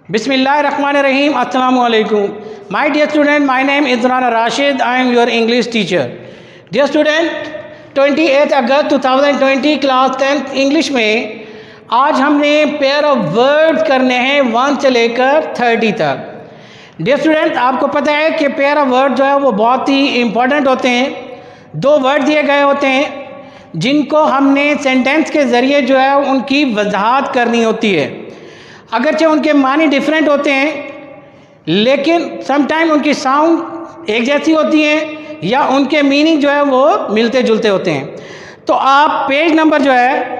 Bismillahirrahmanirrahim. Assalamu alaikum. My dear student, my name is Rana Rashid. I am your English teacher. Dear student, 28 August 2020 class 10th English में आज हमने pair of words करने हैं 1 से लेकर 30 तक। Dear student, आपको पता है कि पेयर ऑफ वर्ड जो है वो बहुत ही इम्पॉर्टेंट होते हैं। 2 वर्ड दिए गए होते हैं जिनको हमने सेंटेंस के ज़रिए जो है उनकी वजाहत करनी होती है। अगरचे उनके मानी डिफरेंट होते हैं लेकिन समटाइम उनकी साउंड एक जैसी होती है या उनके मीनिंग जो है वो मिलते जुलते होते हैं। तो आप पेज नंबर जो है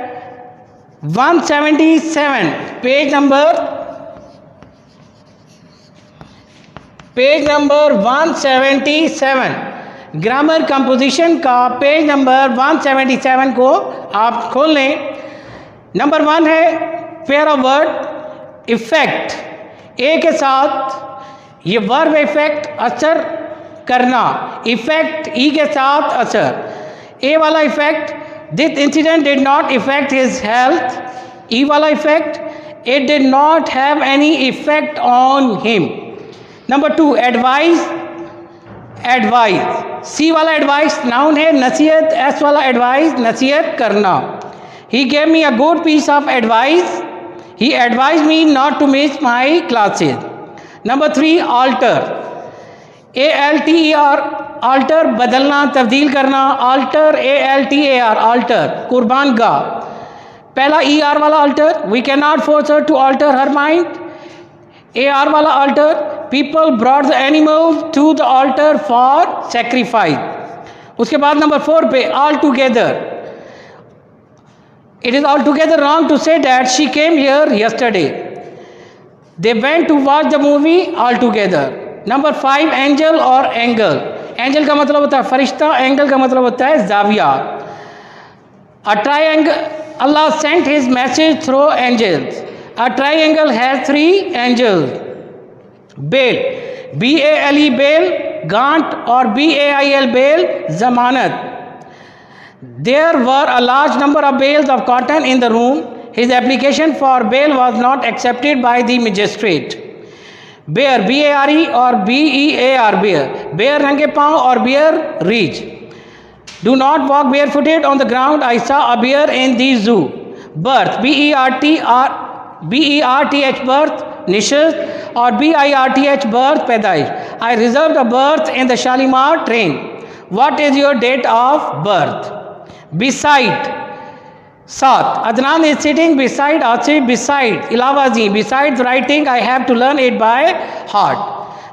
177 पेज नंबर 177 ग्रामर कंपोजिशन का पेज नंबर 177 को आप खोल लें। नंबर 1 है पेयर ऑफ वर्ड इफ़ेक्ट। ए के साथ ये वर्ब इफ़ेक्ट असर करना, इफ़ेक्ट ई के साथ असर। ए वाला affect, this incident did not affect his health. E वाला effect, it did not have any effect on him. Number 2 advice, advice. C वाला एडवाइस नाउन है, नसीहत। एस वाला एडवाइस नसीहत करना। He gave me a good piece of advice. He advised me not to miss my classes. Number 3 alter, ALTER, alter बदलना, तब्दील करना। alter, ALTER, alter कुर्बान गाह। पहला ER वाला alter, we cannot force her to alter her mind। AR वाला alter, people brought the animals to the altar for sacrifice। उसके बाद नंबर 4 पे altogether, it is altogether wrong to say that she came here yesterday. They went to watch the movie altogether. Number 5 angel और angle। angel का मतलब होता है फरिश्ता, angle का मतलब होता है जाविया। A triangle, Allah sent his message through angels। A triangle has 3 angels। bail, BALE bail गांठ और BAIL bail जमानत। There were a large number of bales of cotton in the room. His application for bail was not accepted by the magistrate। Bare, BARE और BEAR bear, bare नंगे पाँव और bear reach। Do not walk barefooted on the ground। I saw a bear in the zoo। Birth, BERTH birth निश्चित और BIRTH birth पैदाइश। I reserved a berth in the Shalimar train। What is your date of birth? Beside, साथ। Adnan is sitting beside Asif, beside Ilawazi, besides writing I have to learn it by heart।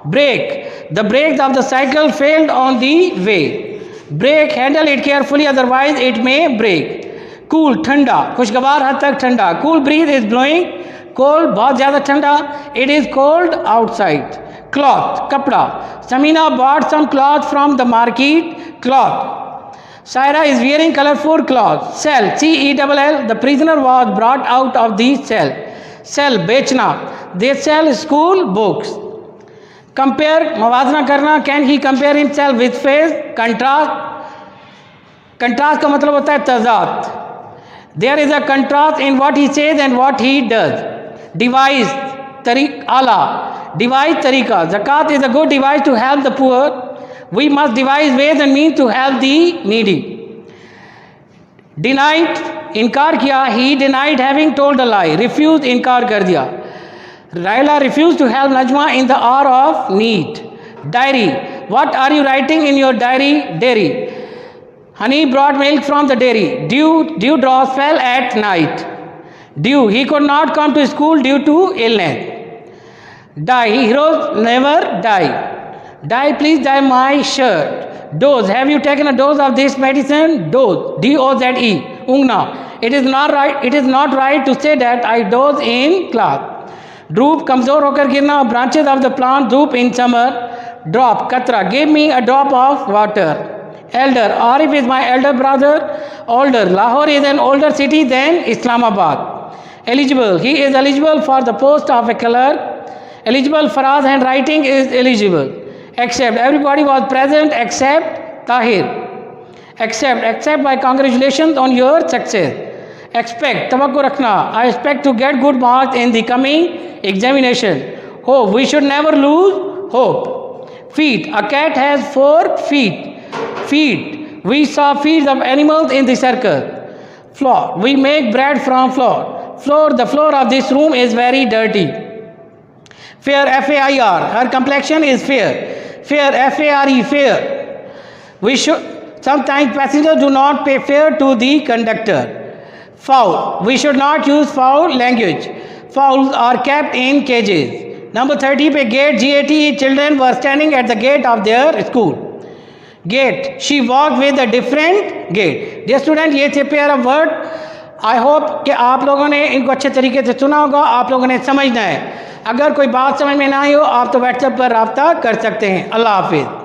Brake, the brakes of the cycle failed on the way। Brake, handle it carefully otherwise it may break। Cool, ठंडा, खुशगवार हद तक ठंडा। Cool breeze is blowing, cold बहुत ज़्यादा ठंडा। It is cold outside। Cloth, कपड़ा। Samina bought some cloth from the market। Cloth। Saira is wearing colorful clothes। Cell, CELL, the prisoner was brought out of the cell। Sell, बेचना। They sell school books। Compare, मवाजना करना। Can he compare himself with face? Contrast, contrast का मतलब होता है तजाद। There is a contrast in what he says and what he does। Device, आला। Device, तरीका। Zakat is a good device to help the poor। We must devise ways and means to help the needy। Denied, इनकार किया। He denied having told a lie। Refused, इनकार कर दिया। Raila refused to help Najma in the hour of need। Diary, what are you writing in your diary? Dairy, Honey brought milk from the dairy। Dew drops fell at night। Dew, he could not come to school due to illness। Die, heroes never die। Die, please dye my shirt। Dose, have you taken a dose of this medicine? Dose, DOZE, ungna, it is not right to say that I doze in class। Droop, कमज़ोर होकर गिरना। Branches of the plant droop in summer। Drop, कतरा, give me a drop of water। Elder, Arif is my elder brother। Older, Lahore is an older city than Islamabad। Eligible, he is eligible for the post of a clerk। Eligible, Faraz handwriting is eligible। Except, everybody was present except Tahir। Except by congratulations on your success। Expect, तवक्को रखना. I expect to get good marks in the coming examination. Hope, we should never lose hope. Feet, a cat has 4 feet. Feet, we saw feet of animals in the circle. Floor, we make bread from flour. Floor, the floor of this room is very dirty. Fair, F-A-I-R, her complexion is fair. Fair, F-A-R-E, fair. We should, sometimes passengers do not pay fare to the conductor. Fowl, we should not use foul language. Fowls are kept in cages. Number 30 पे gate, G-A-T-E, children were standing at the gate of their school. Gate, she walked with a different gait. Dear student, ये थे pair of word. I hope कि आप लोगों ने इनको अच्छे तरीके से सुना होगा, आप लोगों ने समझना है. अगर कोई बात समझ में ना आई हो आप तो व्हाट्सएप पर रब्ता कर सकते हैं. अल्लाह हाफिज़.